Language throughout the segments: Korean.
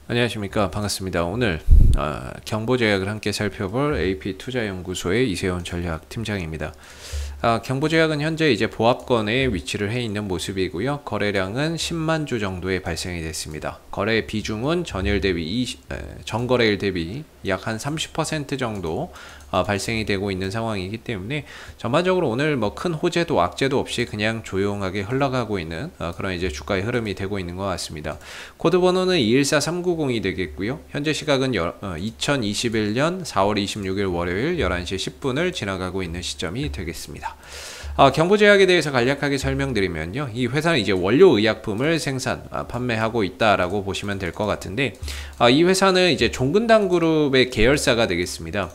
안녕하십니까, 반갑습니다. 오늘 경보제약을 함께 살펴볼 AP투자연구소의 이세훈 전략팀장입니다. 경보제약은 현재 이제 보합권에 위치를 해 있는 모습이고요. 거래량은 10만 주 정도에 발생이 됐습니다. 거래 비중은 전거래일 대비 약 한 30% 정도 발생이 되고 있는 상황이기 때문에 전반적으로 오늘 뭐 큰 호재도 악재도 없이 그냥 조용하게 흘러가고 있는 그런 이제 주가의 흐름이 되고 있는 것 같습니다. 코드 번호는 214390이 되겠고요. 현재 시각은 2021년 4월 26일 월요일 11시 10분을 지나가고 있는 시점이 되겠습니다. 경보제약에 대해서 간략하게 설명드리면요. 이 회사는 이제 원료의약품을 판매하고 있다라고 보시면 될 것 같은데, 이 회사는 이제 종근당 그룹의 계열사가 되겠습니다.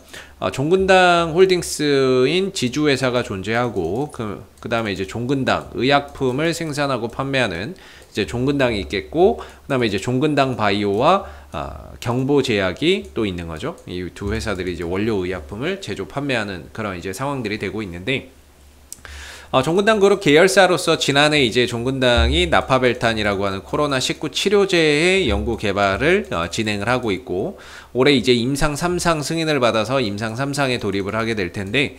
종근당 홀딩스인 지주회사가 존재하고, 그 다음에 이제 종근당 의약품을 생산하고 판매하는 이제 종근당이 있겠고, 그 다음에 이제 종근당 바이오와 경보제약이 또 있는 거죠. 이 두 회사들이 이제 원료의약품을 제조 판매하는 그런 이제 상황들이 되고 있는데, 종근당 그룹 계열사로서 지난해 이제 종근당이 나파벨탄이라고 하는 코로나19 치료제의 연구 개발을 진행을 하고 있고, 올해 이제 임상 3상 승인을 받아서 임상 3상에 돌입을 하게 될 텐데,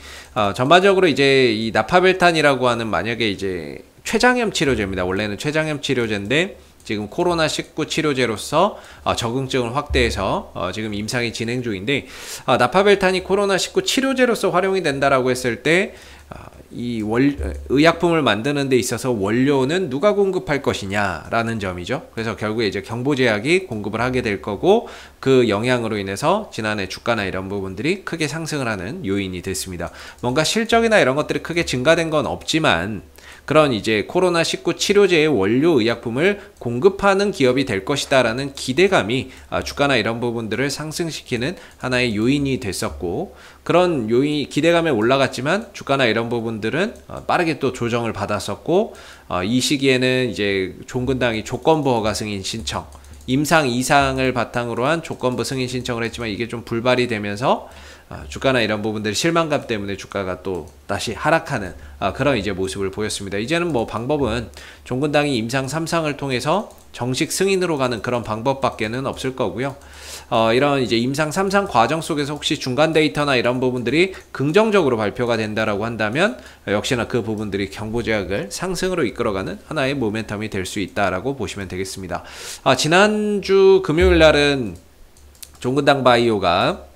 전반적으로 이제 이 나파벨탄이라고 하는 만약에 이제 췌장염 치료제입니다. 원래는 췌장염 치료제인데 지금 코로나19 치료제로서 적응증을 확대해서 지금 임상이 진행 중인데, 나파벨탄이 코로나19 치료제로서 활용이 된다라고 했을 때 의약품을 만드는 데 있어서 원료는 누가 공급할 것이냐라는 점이죠. 그래서 결국에 이제 경보제약이 공급을 하게 될 거고, 그 영향으로 인해서 지난해 주가나 이런 부분들이 크게 상승을 하는 요인이 됐습니다. 뭔가 실적이나 이런 것들이 크게 증가된 건 없지만, 그런 이제 코로나19 치료제의 원료 의약품을 공급하는 기업이 될 것이다라는 기대감이 주가나 이런 부분들을 상승시키는 하나의 요인이 됐었고, 그런 기대감에 올라갔지만 주가나 이런 부분들은 빠르게 또 조정을 받았었고, 이 시기에는 이제 종근당이 조건부 허가 승인 신청, 임상 2상을 바탕으로 한 조건부 승인 신청을 했지만 이게 좀 불발이 되면서 주가나 이런 부분들 실망감 때문에 주가가 또 다시 하락하는 그런 이제 모습을 보였습니다. 이제는 뭐 방법은 종근당이 임상 3상을 통해서 정식 승인으로 가는 그런 방법밖에는 없을 거고요. 이런 이제 임상 3상 과정 속에서 혹시 중간 데이터나 이런 부분들이 긍정적으로 발표가 된다라고 한다면 역시나 그 부분들이 경보제약을 상승으로 이끌어가는 하나의 모멘텀이 될 수 있다라고 보시면 되겠습니다. 지난주 금요일 날은 종근당 바이오죠.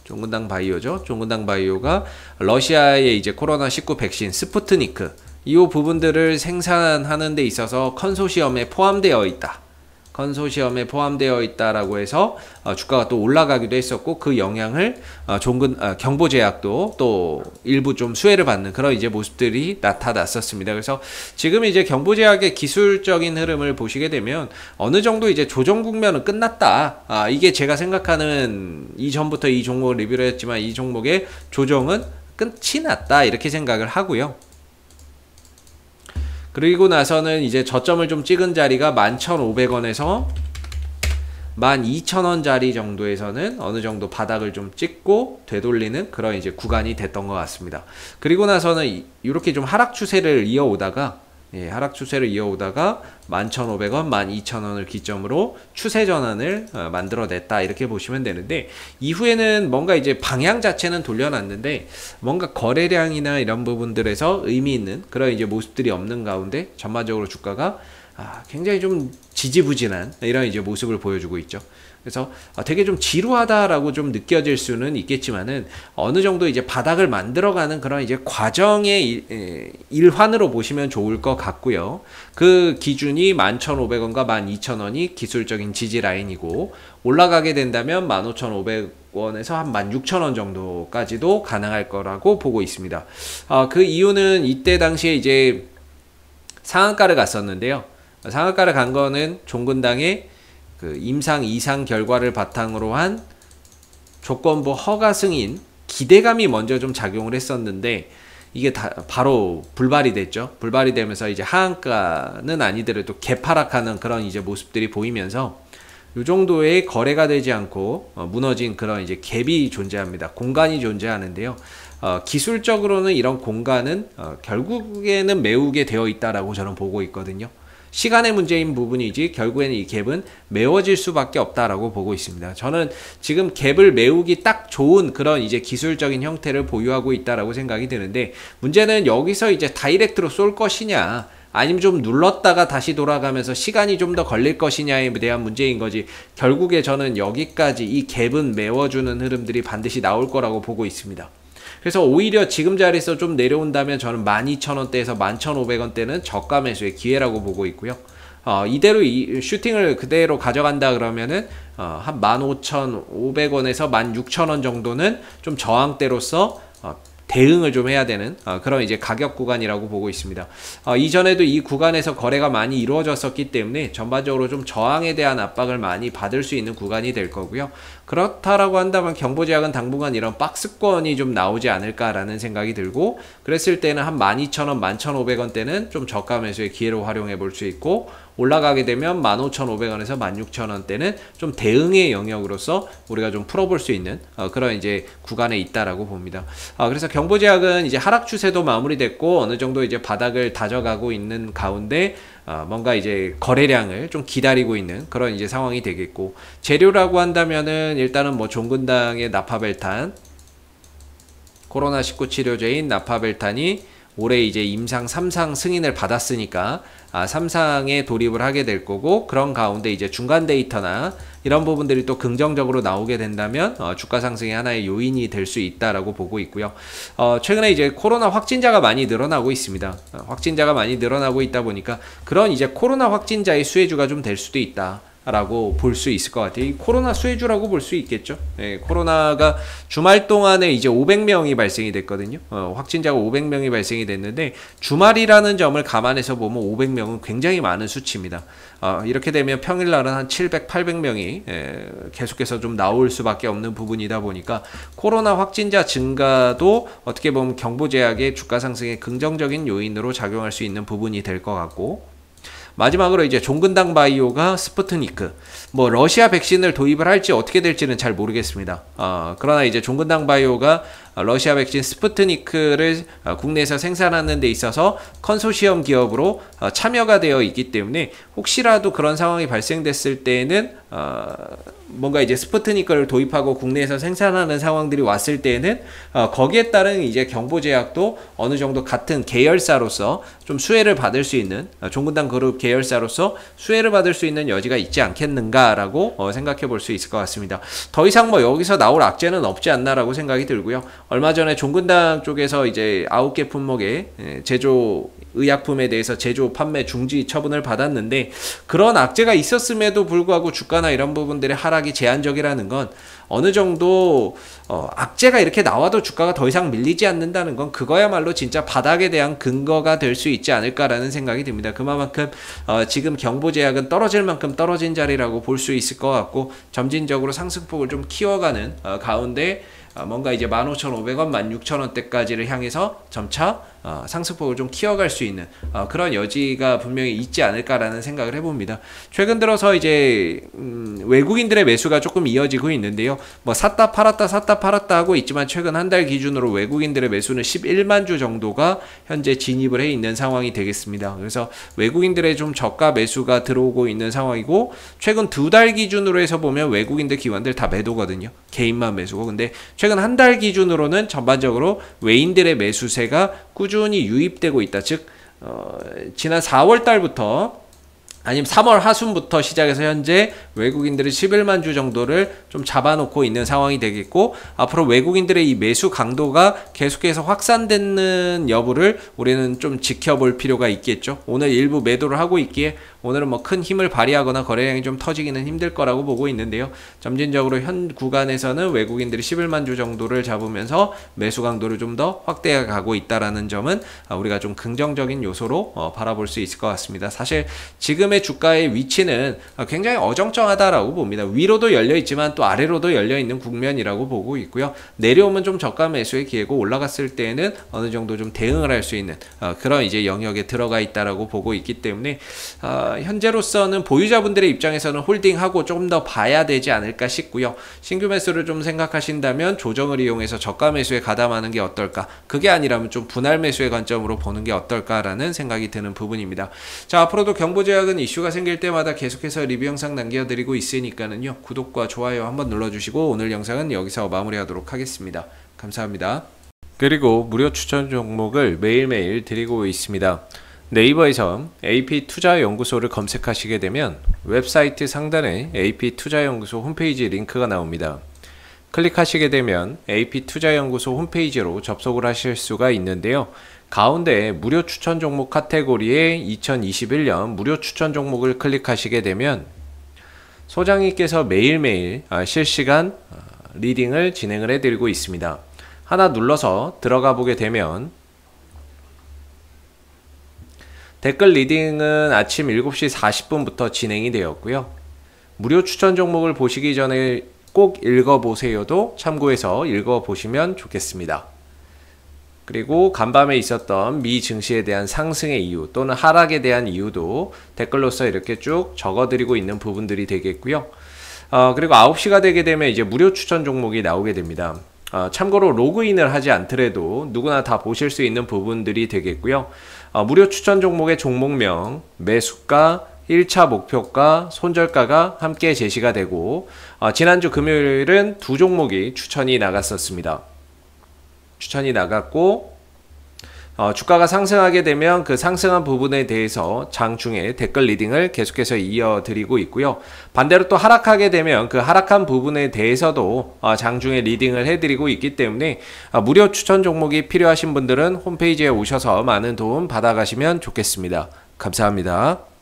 종근당 바이오가 러시아의 이제 코로나19 백신 스푸트니크 이 부분들을 생산하는 데 있어서 컨소시엄에 포함되어 있다라고 해서 주가가 또 올라가기도 했었고, 그 영향을 경보제약도 또 일부 좀 수혜를 받는 그런 이제 모습들이 나타났었습니다. 그래서 지금 이제 경보제약의 기술적인 흐름을 보시게 되면 어느 정도 이제 조정 국면은 끝났다. 이게 제가 생각하는, 이전부터 이 종목을 리뷰를 했지만 이 종목의 조정은 끝이 났다, 이렇게 생각을 하고요. 그리고 나서는 이제 저점을 좀 찍은 자리가 11,500원에서 12,000원 자리 정도에서는 어느 정도 바닥을 좀 찍고 되돌리는 그런 이제 구간이 됐던 것 같습니다. 그리고 나서는 이렇게 좀 하락 추세를 이어오다가 11,500원, 12,000원을 기점으로 추세 전환을 만들어냈다, 이렇게 보시면 되는데, 이후에는 뭔가 이제 방향 자체는 돌려놨는데 뭔가 거래량이나 이런 부분들에서 의미 있는 그런 이제 모습들이 없는 가운데 전반적으로 주가가 굉장히 좀 지지부진한 이런 이제 모습을 보여주고 있죠. 그래서 되게 좀 지루하다라고 좀 느껴질 수는 있겠지만은 어느 정도 이제 바닥을 만들어가는 그런 이제 과정의 일환으로 보시면 좋을 것 같고요. 그 기준이 11,500원과 12,000원이 기술적인 지지 라인이고, 올라가게 된다면 15,500원에서 한 16,000원 정도까지도 가능할 거라고 보고 있습니다. 그 이유는 이때 당시에 이제 상한가를 갔었는데요. 상한가를 간 거는 종근당의 그 임상 2상 결과를 바탕으로 한 조건부 허가 승인 기대감이 먼저 좀 작용을 했었는데, 이게 바로 불발이 됐죠. 불발이 되면서 이제 하한가는 아니더라도 개파락하는 그런 이제 모습들이 보이면서 이 정도의 거래가 되지 않고 무너진 그런 이제 갭이 존재합니다. 공간이 존재하는데요. 기술적으로는 이런 공간은 결국에는 메우게 되어 있다라고 저는 보고 있거든요. 시간의 문제인 부분이지 결국에는 이 갭은 메워질 수밖에 없다라고 보고 있습니다. 저는 지금 갭을 메우기 딱 좋은 그런 이제 기술적인 형태를 보유하고 있다라고 생각이 드는데, 문제는 여기서 이제 다이렉트로 쏠 것이냐 아니면 좀 눌렀다가 다시 돌아가면서 시간이 좀 더 걸릴 것이냐에 대한 문제인 거지, 결국에 저는 여기까지 이 갭은 메워주는 흐름들이 반드시 나올 거라고 보고 있습니다. 그래서 오히려 지금 자리에서 좀 내려온다면 저는 12,000원대에서 11,500원대는 저가 매수의 기회라고 보고 있고요. 이대로 이 슈팅을 그대로 가져간다 그러면은 한 15,500원에서 16,000원 정도는 좀 저항대로서 대응을 좀 해야 되는 그런 이제 가격 구간이라고 보고 있습니다. 이전에도 이 구간에서 거래가 많이 이루어졌었기 때문에 전반적으로 좀 저항에 대한 압박을 많이 받을 수 있는 구간이 될 거고요. 그렇다라고 한다면 경보제약은 당분간 이런 박스권이 좀 나오지 않을까라는 생각이 들고, 그랬을 때는 한 12,000원, 11,500원대는 좀 저가 매수의 기회로 활용해 볼 수 있고, 올라가게 되면 15,500원에서 16,000원대는 좀 대응의 영역으로서 우리가 좀 풀어볼 수 있는 그런 이제 구간에 있다라고 봅니다. 그래서 경보제약은 이제 하락 추세도 마무리됐고 어느 정도 이제 바닥을 다져가고 있는 가운데 뭔가 이제 거래량을 좀 기다리고 있는 그런 이제 상황이 되겠고, 재료라고 한다면은 일단은 뭐 종근당의 나파벨탄, 코로나19 치료제인 나파벨탄이 올해 이제 임상 3상 승인을 받았으니까 3상에 돌입을 하게 될 거고, 그런 가운데 이제 중간 데이터나 이런 부분들이 또 긍정적으로 나오게 된다면 주가 상승의 하나의 요인이 될 수 있다라고 보고 있고요. 최근에 이제 코로나 확진자가 많이 늘어나고 있습니다. 확진자가 많이 늘어나고 있다 보니까 그런 이제 코로나 확진자의 수혜주가 좀 될 수도 있다 라고 볼 수 있을 것 같아요. 이 코로나 수혜주라고 볼 수 있겠죠. 코로나가 주말 동안에 이제 500명이 발생이 됐거든요. 확진자가 500명이 발생이 됐는데, 주말이라는 점을 감안해서 보면 500명은 굉장히 많은 수치입니다. 이렇게 되면 평일날은 한 700, 800명이 계속해서 좀 나올 수밖에 없는 부분이다 보니까 코로나 확진자 증가도 어떻게 보면 경보제약의 주가 상승의 긍정적인 요인으로 작용할 수 있는 부분이 될 것 같고, 마지막으로 이제 종근당 바이오가 스푸트니크, 뭐 러시아 백신을 도입을 할지 어떻게 될지는 잘 모르겠습니다. 그러나 이제 종근당 바이오가 러시아 백신 스푸트니크를 국내에서 생산하는 데 있어서 컨소시엄 기업으로 참여가 되어 있기 때문에 혹시라도 그런 상황이 발생됐을 때에는 뭔가 이제 스푸트니크를 도입하고 국내에서 생산하는 상황들이 왔을 때에는 거기에 따른 이제 경보제약도 어느 정도 같은 계열사로서 좀 수혜를 받을 수 있는, 종근당 그룹 계열사로서 수혜를 받을 수 있는 여지가 있지 않겠는가라고 생각해 볼 수 있을 것 같습니다. 더 이상 뭐 여기서 나올 악재는 없지 않나라고 생각이 들고요. 얼마 전에 종근당 쪽에서 이제 9개 품목의 제조 의약품에 대해서 제조 판매 중지 처분을 받았는데, 그런 악재가 있었음에도 불구하고 주가나 이런 부분들의 하락이 제한적이라는 건 어느 정도 악재가 이렇게 나와도 주가가 더 이상 밀리지 않는다는 건 그거야말로 진짜 바닥에 대한 근거가 될 수 있지 않을까라는 생각이 듭니다. 그만큼 지금 경보제약은 떨어질 만큼 떨어진 자리라고 볼 수 있을 것 같고, 점진적으로 상승폭을 좀 키워가는 가운데 뭔가 이제 15,500원, 16,000원대까지를 향해서 점차 상승폭을 좀 키워갈 수 있는 그런 여지가 분명히 있지 않을까라는 생각을 해봅니다. 최근 들어서 이제 외국인들의 매수가 조금 이어지고 있는데요. 뭐 샀다 팔았다 하고 있지만 최근 한 달 기준으로 외국인들의 매수는 11만 주 정도가 현재 진입을 해 있는 상황이 되겠습니다. 그래서 외국인들의 좀 저가 매수가 들어오고 있는 상황이고, 최근 두 달 기준으로 해서 보면 외국인들 기관들 다 매도거든요. 개인만 매수고. 근데 최근 한 달 기준으로는 전반적으로 외인들의 매수세가 꾸준히 유입되고 있다. 즉 지난 4월 달부터 아니면 3월 하순부터 시작해서 현재 외국인들이 11만 주 정도를 좀 잡아놓고 있는 상황이 되겠고, 앞으로 외국인들의 이 매수 강도가 계속해서 확산되는 여부를 우리는 좀 지켜볼 필요가 있겠죠. 오늘 일부 매도를 하고 있기에 오늘은 뭐 큰 힘을 발휘하거나 거래량이 좀 터지기는 힘들 거라고 보고 있는데요. 점진적으로 현 구간에서는 외국인들이 11만 주 정도를 잡으면서 매수 강도를 좀 더 확대해 가고 있다라는 점은 우리가 좀 긍정적인 요소로 바라볼 수 있을 것 같습니다. 사실 지금의 지금의 주가의 위치는 굉장히 어정쩡하다라고 봅니다. 위로도 열려 있지만 또 아래로도 열려 있는 국면이라고 보고 있고요. 내려오면 좀 저가 매수의 기회고 올라갔을 때는 어느 정도 좀 대응을 할 수 있는 그런 이제 영역에 들어가 있다라고 보고 있기 때문에 현재로서는 보유자분들의 입장에서는 홀딩하고 조금 더 봐야 되지 않을까 싶고요. 신규 매수를 좀 생각하신다면 조정을 이용해서 저가 매수에 가담하는 게 어떨까? 그게 아니라면 좀 분할 매수의 관점으로 보는 게 어떨까라는 생각이 드는 부분입니다. 자, 앞으로도 경보제약은 이슈가 생길 때마다 계속해서 리뷰 영상 남겨드리고 있으니까는요. 구독과 좋아요 한번 눌러주시고 오늘 영상은 여기서 마무리하도록 하겠습니다. 감사합니다. 그리고 무료 추천 종목을 매일매일 드리고 있습니다. 네이버에서 AP투자연구소를 검색하시게 되면 웹사이트 상단에 AP투자연구소 홈페이지 링크가 나옵니다. 클릭하시게 되면 AP투자연구소 홈페이지로 접속을 하실 수가 있는데요. 가운데 무료 추천 종목 카테고리에 2021년 무료 추천 종목을 클릭하시게 되면 소장님께서 매일매일 실시간 리딩을 진행을 해드리고 있습니다. 하나 눌러서 들어가 보게 되면 댓글 리딩은 아침 7시 40분부터 진행이 되었고요. 무료 추천 종목을 보시기 전에 꼭 읽어보세요도 참고해서 읽어보시면 좋겠습니다. 그리고 간밤에 있었던 미 증시에 대한 상승의 이유 또는 하락에 대한 이유도 댓글로서 이렇게 쭉 적어드리고 있는 부분들이 되겠고요. 그리고 9시가 되게 되면 이제 무료 추천 종목이 나오게 됩니다. 참고로 로그인을 하지 않더라도 누구나 다 보실 수 있는 부분들이 되겠고요. 무료 추천 종목의 종목명, 매수가, 1차 목표가, 손절가가 함께 제시가 되고 지난주 금요일은 두 종목이 추천이 나갔었습니다. 추천이 나갔고 주가가 상승하게 되면 그 상승한 부분에 대해서 장중에 댓글 리딩을 계속해서 이어드리고 있고요. 반대로 또 하락하게 되면 그 하락한 부분에 대해서도 장중에 리딩을 해드리고 있기 때문에 무료 추천 종목이 필요하신 분들은 홈페이지에 오셔서 많은 도움 받아가시면 좋겠습니다. 감사합니다.